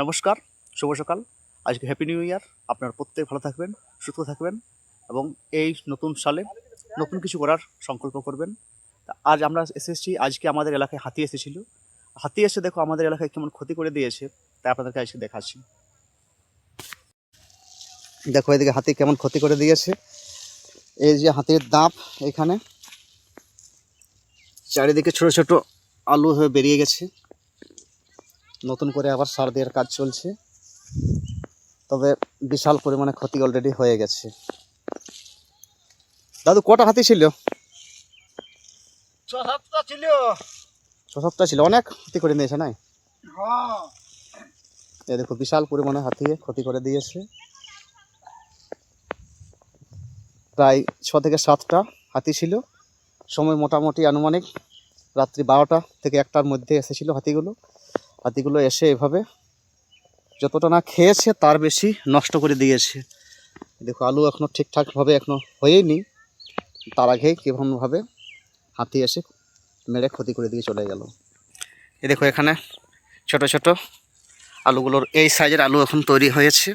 নমস্কার, শুভ সকাল। আজকে হ্যাপি নিউ ইয়ার। আপনারা প্রত্যেক ভালো থাকবেন, সুস্থ থাকবেন এবং এই নতুন সালে নতুন কিছু করার সংকল্প করবেন। আজ আমরা এসেছি, আজকে আমাদের এলাকায় হাতি এসেছিল। হাতি এসে দেখো আমাদের এলাকায় কেমন ক্ষতি করে দিয়েছে, তাই আপনাদেরকে আজকে দেখাচ্ছি। দেখো এদিকে হাতি কেমন ক্ষতি করে দিয়েছে। এই যে হাতির দাঁত, এখানে চারিদিকে ছোট ছোট আলু হয়ে বেরিয়ে গেছে। নতুন করে আবার সার দেওয়ার কাজ চলছে, তবে বিশাল পরিমাণে ক্ষতি অলরেডি হয়ে গেছে। দাদু, কটা হাতি ছিল? 6-7টা ছিল। 6-7টা ছিল, অনেক ক্ষতি করে নিয়েছে নাই? হ্যাঁ, এই দেখো বিশাল পরিমাণে হাতি ক্ষতি করে দিয়েছে। প্রায় 6 থেকে 7টা হাতি ছিল। সময় মোটামুটি আনুমানিক রাত্রি 12টা থেকে 1টার মধ্যে এসেছিল হাতিগুলো এসে এভাবে যতটা না খেয়েছে তার বেশি নষ্ট করে দিয়েছে। দেখো আলু এখনো ঠিকঠাকভাবে এখনো হয়েইনি, তার আগেই কেমনভাবে হাতি এসে মেরে ক্ষতি করে দিয়ে চলে গেল। এই দেখো এখানে ছোট ছোট আলুগুলোর এই সাইজের আলু এখন তৈরি হয়েছে,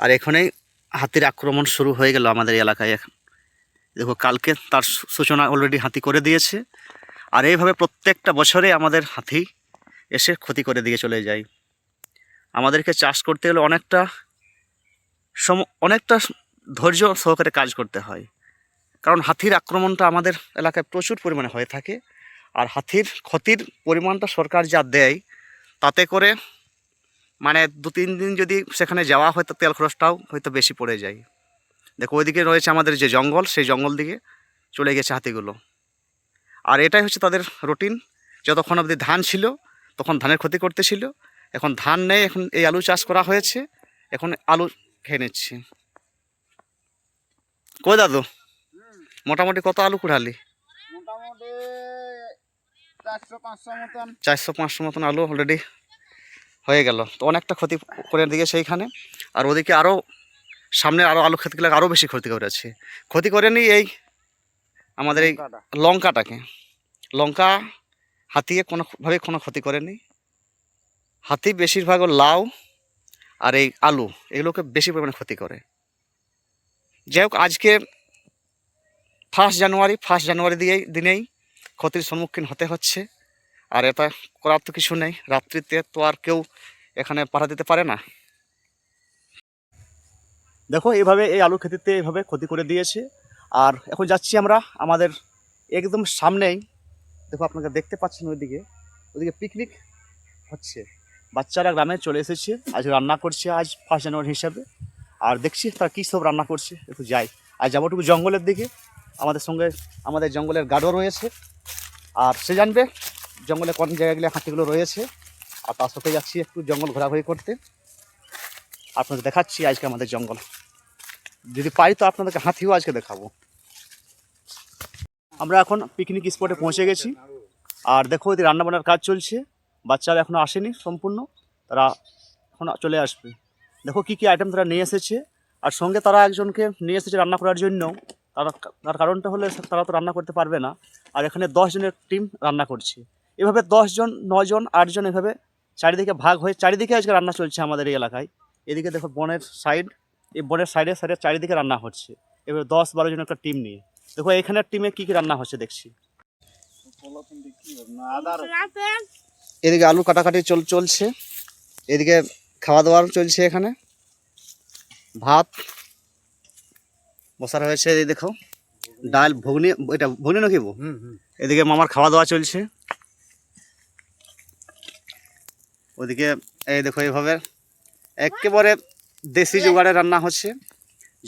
আর এখানেই হাতির আক্রমণ শুরু হয়ে গেল আমাদের এলাকায়। এখন দেখো কালকে তার সূচনা অলরেডি হাতি করে দিয়েছে, আর এইভাবে প্রত্যেকটা বছরে আমাদের হাতি এসে ক্ষতি করে দিয়ে চলে যায়। আমাদেরকে চাষ করতে গেলে অনেকটা ধৈর্য সহকারে কাজ করতে হয়, কারণ হাতির আক্রমণটা আমাদের এলাকায় প্রচুর পরিমাণে হয়ে থাকে। আর হাতির ক্ষতির পরিমাণটা সরকার যা দেয়, তাতে করে মানে 2-3 দিন যদি সেখানে যাওয়া হয় তো তেল খরচটাও হয়তো বেশি পড়ে যায়। দেখো ওইদিকে রয়েছে আমাদের যে জঙ্গল, সেই জঙ্গল দিকে চলে গেছে হাতিগুলো। আর এটাই হচ্ছে তাদের রুটিন। যতক্ষণ অবধি ধান ছিল তখন ধানের ক্ষতি করতেছিল, এখন ধান নেই, এখন এই আলু চাষ করা হয়েছে, এখন আলু খেয়ে নিচ্ছে। কই দাদু, মোটামুটি কত আলু কুড়ালি? মোটামুটি 400-500 মতন। 400-500 মতন আলু অলরেডি হয়ে গেল। তো অনেকটা ক্ষতি করে দিয়েছে এইখানে। আর ওদিকে আরও সামনে আরও আলু ক্ষেতগুলো আরও বেশি ক্ষতি করেছে। ক্ষতি করেনি এই আমাদের এই লঙ্কাটাকে। লঙ্কা হাতিয়ে কোনোভাবে কোনো ক্ষতি করেনি। হাতি বেশিরভাগ লাউ আর এই আলু এগুলোকে বেশি পরিমাণে ক্ষতি করে। যাই হোক, আজকে 1 জানুয়ারি দিনেই ক্ষতির সম্মুখীন হতে হচ্ছে। আর এটা করার তো কিছু নেই, রাত্রিতে তো আর কেউ এখানে পাঠা দিতে পারে না। দেখো এইভাবে এই আলু খেতিতে এইভাবে ক্ষতি করে দিয়েছে। আর এখন যাচ্ছি আমরা আমাদের একদম সামনেই, দেখো আপনাকে দেখতে পাচ্ছেন ওইদিকে পিকনিক হচ্ছে। বাচ্চারা গ্রামে চলে এসেছে, আজ রান্না করছে, আজ 1 জানুয়ারি হিসাবে। আর দেখছি তারা কী সব রান্না করছে, একটু যাই। আর যাবোটুকু জঙ্গলের দিকে, আমাদের সঙ্গে আমাদের জঙ্গলের গার্ডও রয়েছে, আর সে জানবে জঙ্গলে কোন জায়গাগুলো হাতিগুলো রয়েছে। আর তার সাথে যাচ্ছি একটু জঙ্গল ঘোরাঘুরি করতে। আপনাদের দেখাচ্ছি আজকে আমাদের জঙ্গল, যদি পাই তো আপনাদেরকে হাতিও আজকে দেখাবো। আমরা এখন পিকনিক স্পটে পৌঁছে গেছি। আর দেখো এদের রান্নাবান্নার কাজ চলছে, বাচ্চারা এখনও আসেনি সম্পূর্ণ, তারা এখন চলে আসবে। দেখো কী কী আইটেম তারা নিয়ে এসেছে, আর সঙ্গে তারা একজনকে নিয়ে এসেছে রান্না করার জন্য। তার কারণটা হলে তারা তো রান্না করতে পারবে না। আর এখানে 10 জনের টিম রান্না করছে। এভাবে 10 জন, 9 জন, 8 জন এভাবে চারিদিকে ভাগ হয়ে চারিদিকে আজকে রান্না চলছে আমাদের এই এলাকায়। এদিকে দেখো বনের সাইড, এই বনের সাইডে সাইডে চারিদিকে রান্না হচ্ছে, এবার 10-12 জন একটা টিম নিয়ে। দেখো এখানের টিমে কী কী রান্না হচ্ছে দেখছি। এদিকে আলু কাটাকাটি চলছে, এদিকে খাওয়া দাওয়ার চলছে। এখানে ভাত বসানো হয়েছে, এই দেখো ডাল, ঘুগনি, এটা ঘুগনি নাকি? এদিকে মামার খাওয়া দাওয়া চলছে। ওদিকে এই দেখো এইভাবে একেবারে দেশি জোগাড়ে রান্না হচ্ছে,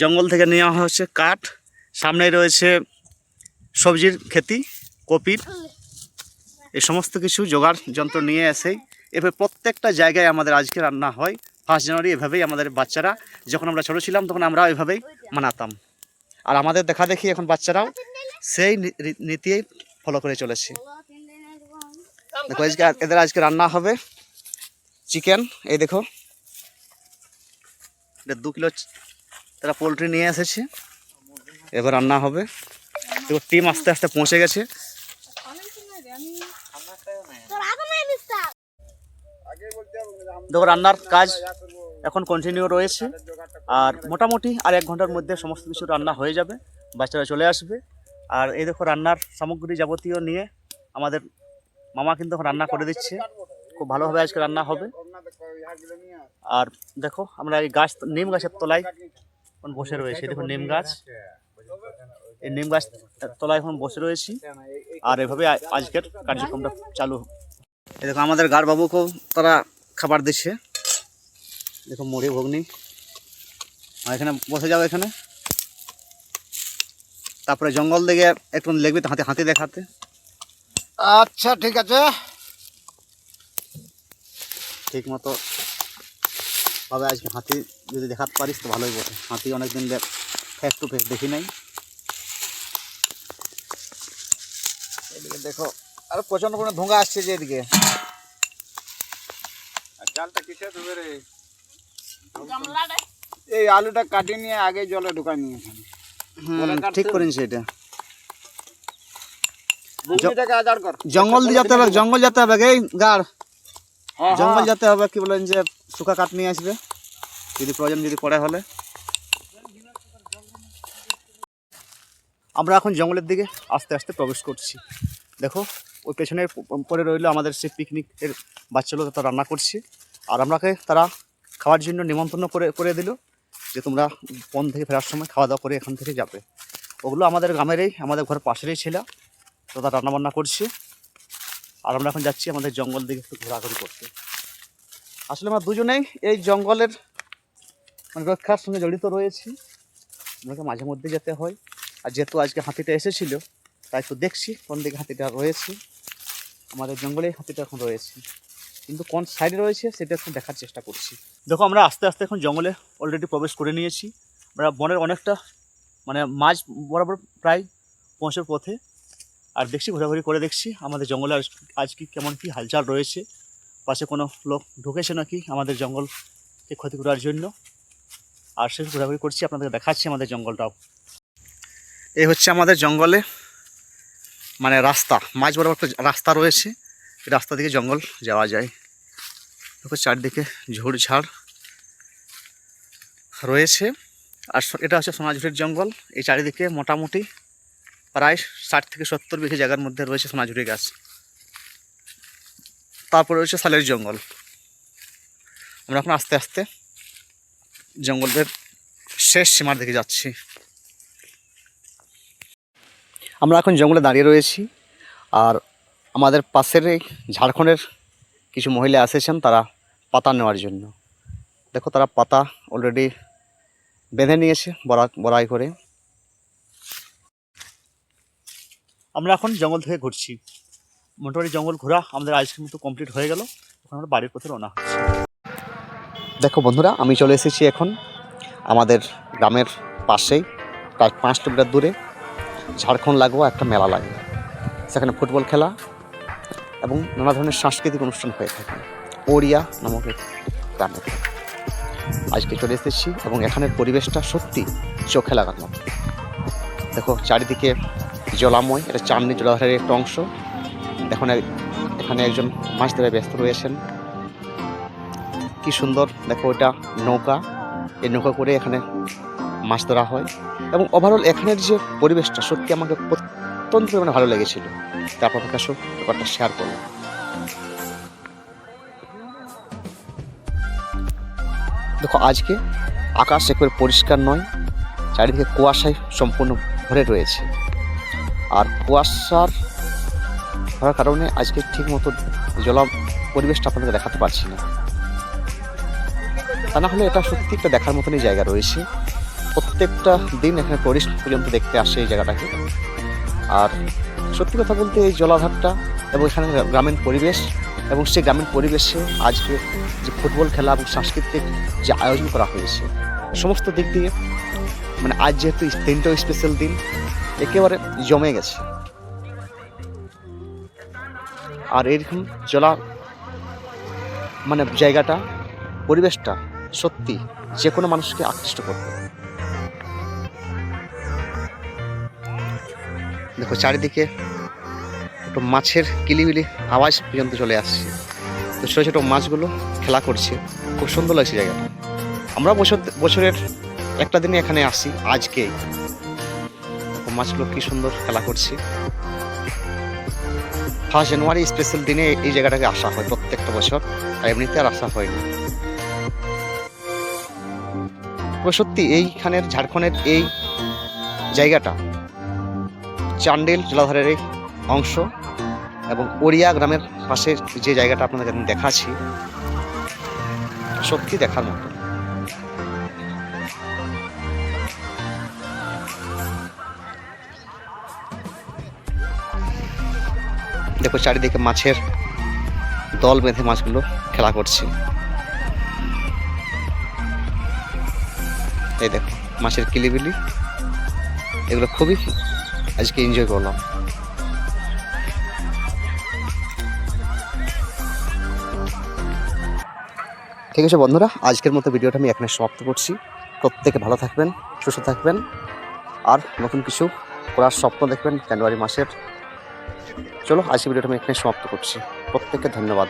জঙ্গল থেকে নেওয়া হচ্ছে কাঠ। সামনে রয়েছে সবজির খেতি, কপির, এই সমস্ত কিছু জোগাড় যন্ত্র নিয়ে এসেই এভাবে প্রত্যেকটা জায়গায় আমাদের আজকে রান্না হয়। 1 জানুয়ারি এভাবেই আমাদের বাচ্চারা, যখন আমরা ছোটো ছিলাম তখন আমরা এভাবেই মানাতাম। আর আমাদের দেখা দেখি এখন বাচ্চারাও সেই নীতি ফলো করে চলেছে। দেখো এদের আজকে রান্না হবে চিকেন। এই দেখো এটা 2 কিলো তারা পোলট্রি নিয়ে এসেছে, এবার রান্না হবে। দেখো টিম আস্তে আস্তে পৌঁছে গেছে। দেখো রান্নার কাজ এখন কন্টিনিউ রয়েছে, আর মোটামুটি আর 1 ঘন্টার মধ্যে সমস্ত কিছু রান্না হয়ে যাবে, বাচ্চারা চলে আসবে। আর এই দেখো রান্নার সামগ্রী যাবতীয় নিয়ে আমাদের মামা কিন্তু এখন রান্না করে দিচ্ছে, খুব ভালোভাবে আজকে রান্না হবে। আর দেখো আমরা এই গাছ, নিম গাছের তলায় এখন বসে রয়েছি, দেখো নিম গাছ, এই নিম গাছ তলায় এখন বসে রয়েছি। আর এভাবে আজকের কার্যক্রমটা চালু। এই দেখো আমাদের গাড় বাবুকেও তারা খাবার দিচ্ছে, দেখো মুড়ি ঘুগনি। আর এখানে বসে যাও এখানে, তারপরে জঙ্গল দিকে একটু লেগবি তো, হাতি দেখাতে। আচ্ছা ঠিক আছে। ঠিক মতো ভাবে আজকে হাতি যদি দেখাতে পারিস তো ভালোই বটে, হাতি অনেকদিন ফেস টু ফেস দেখি নাই। এদিকে দেখো আর প্রচন্ড কোনো ধোঁয়া আসছে যে এদিকে। চালটা কিসে ধুবে রে? এই আলুটা কাটি নিয়ে আগে জলে ঢুকাই নিয়ে ঠিক করেছি এটা। বুগনিটাকে আজার কর। জঙ্গল দিয়ে যেতে হবে, জঙ্গল যেতে হবে, এই গাড় জঙ্গল যেতে হবে। কি বলেন যে শুকা কাঠ নিয়ে আসবে যদি প্রয়োজন যদি পড়ে হলে। আমরা এখন জঙ্গলের দিকে আস্তে আস্তে প্রবেশ করছি। দেখো ওই পেছনের পরে রইলো আমাদের সেই পিকনিকের বাচ্চাগুলো, তারা রান্না করছে। আর আমরাকে তারা খাওয়ার জন্য নিমন্ত্রণ করে দিল যে তোমরা বন থেকে ফেরার সময় খাওয়া দাওয়া করে এখান থেকে যাবে। ওগুলো আমাদের গ্রামেরই, আমাদের ঘরের পাশেরই ছিল, তো তারা রান্নাবান্না করছে। আর আমরা এখন যাচ্ছি আমাদের জঙ্গল দিকে একটু ঘোরাঘুরি করতে। আসলে আমরা দুজনেই এই জঙ্গলের মানে রক্ষার সঙ্গে জড়িত রয়েছি, আমাকে মাঝে মধ্যে যেতে হয়। আর যেহেতু আজকে হাতিটা এসেছিল তাই একটু দেখছি কোন দিকে হাতিটা রয়েছে। আমাদের জঙ্গলে হাতিটা এখন রয়েছে, কিন্তু কোন সাইডে রয়েছে সেটা এখন দেখার চেষ্টা করছি। দেখো আমরা আস্তে আস্তে এখন জঙ্গলে অলরেডি প্রবেশ করে নিয়েছি। আমরা বনের অনেকটা মানে মাঝ বরাবর প্রায় পৌঁছার পথে। আর দেখছি ঘোরাঘুরি করে দেখছি আমাদের জঙ্গলে আজকে কেমন কি হালচাল রয়েছে, পাশে কোনো লোক ঢুকেছে নাকি আমাদের জঙ্গলকে ক্ষতি করার জন্য। আর সে ঘোরাঘুরি করছি, আপনাদের দেখাচ্ছি আমাদের জঙ্গলটাও। এই হচ্ছে আমাদের জঙ্গলে মানে রাস্তা, মাঝ বরাবর একটা রাস্তা রয়েছে, এই রাস্তা দিকে জঙ্গল যাওয়া যায়। দেখো চারদিকে ঝোড়ঝাড় রয়েছে। আর এটা হচ্ছে সোনাঝুরির জঙ্গল। এই চারিদিকে মোটামুটি প্রায় 60 থেকে 70 বিঘে জায়গার মধ্যে রয়েছে সোনাঝুরি গাছ। তারপরে রয়েছে শালের জঙ্গল। আমরা এখন আস্তে আস্তে জঙ্গলের শেষ সীমার দিকে যাচ্ছি। আমরা এখন জঙ্গলে দাঁড়িয়ে রয়েছি। আর আমাদের পাশের এই ঝাড়খণ্ডের কিছু মহিলা এসেছেন তারা পাতা নেওয়ার জন্য। দেখো তারা পাতা অলরেডি বেঁধে নিয়েছে বড়াই করে। আমরা এখন জঙ্গল থেকে ঘুরছি, মোটামুটি জঙ্গল ঘোরা আমাদের আজকের মতো কমপ্লিট হয়ে গেল। এখন আমরা বাড়ির পথে রওনা হচ্ছি। দেখো বন্ধুরা, আমি চলে এসেছি এখন আমাদের গ্রামের পাশেই প্রায় 5 কিলোমিটার দূরে ঝাড়খণ্ড লাগোয়া একটা মেলা লাগে। সেখানে ফুটবল খেলা এবং নানা ধরনের সাংস্কৃতিক অনুষ্ঠান হয়ে থাকে ওড়িয়া নামক গ্রামে। আজকে চলে এসেছি এবং এখানের পরিবেশটা সত্যি চোখে লাগার মতো। দেখো চারিদিকে জলাময়, এটা চাঁদনি জলাধারের একটা অংশ। এখন এখানে একজন মাছ ধরে ব্যস্ত রয়েছেন। কি সুন্দর দেখো, এটা নৌকা, এই নৌকা করে এখানে মাছ ধরা হয়। এবং ওভারঅল এখানের যে পরিবেশটা সত্যি আমাকে অত্যন্ত পরিমাণে ভালো লেগেছিল। তারপর থেকে সব ব্যাপারটা শেয়ার করলাম। দেখো আজকে আকাশ একবারে পরিষ্কার নয়, চারিদিকে কুয়াশায় সম্পূর্ণ ভরে রয়েছে। আর কুয়াশার হওয়ার কারণে আজকে ঠিক মতো পরিবেশটা আপনাদের দেখাতে পারছি না। তা না হলে এটা সত্যি একটা দেখার মতনই জায়গা রয়েছে। প্রত্যেকটা দিন এখানে টুরিস্ট পর্যন্ত দেখতে আসে এই জায়গাটাকে। আর সত্যি কথা বলতে এই জলাধারটা এবং এখানে গ্রামীণ পরিবেশ এবং সেই গ্রামীণ পরিবেশে আজকে যে ফুটবল খেলা এবং সাংস্কৃতিক যে আয়োজন করা হয়েছে সমস্ত দিক দিয়ে মানে আজ যেহেতু দিনটাও স্পেশাল দিন, একেবারে জমে গেছে। আর এরকম মানে জায়গাটা, পরিবেশটা সত্যি যে কোনো মানুষকে আকৃষ্ট করবে। দেখো চারিদিকে একটু মাছের কিলিবিলি আওয়াজ পর্যন্ত চলে আসছে। তো ছোটো ছোটো মাছগুলো খেলা করছে, খুব সুন্দর লাগছে জায়গাটা। আমরা বছরের একটা দিনে এখানে আসি, আজকে মাছগুলো কি সুন্দর খেলা করছে। 1 জানুয়ারি স্পেশাল দিনে এই জায়গাটাকে আসা হয় প্রত্যেকটা বছর, আর এমনিতে আর আসা হয়নি। তো সত্যি এইখানের ঝাড়খণ্ডের এই জায়গাটা চান্ডেল জলাধারের এই অংশ এবং ওড়িয়া গ্রামের পাশে যে জায়গাটা আপনাদের আমি দেখাচ্ছি, সত্যি দেখার মতো। দেখো চারিদিকে মাছের দল বেঁধে মাছগুলো খেলা করছে। এই দেখো মাছের কিলিবিলি, এগুলো খুবই আজকে এনজয় করলাম। ঠিক আছে বন্ধুরা, আজকের মতো ভিডিওটা আমি এখানে সমাপ্ত করছি। প্রত্যেকে ভালো থাকবেন, সুস্থ থাকবেন, আর নতুন কিছু করার স্বপ্ন দেখবেন জানুয়ারি মাসের। চলো আজকের ভিডিওটা আমি এখানে সমাপ্ত করছি। প্রত্যেককে ধন্যবাদ।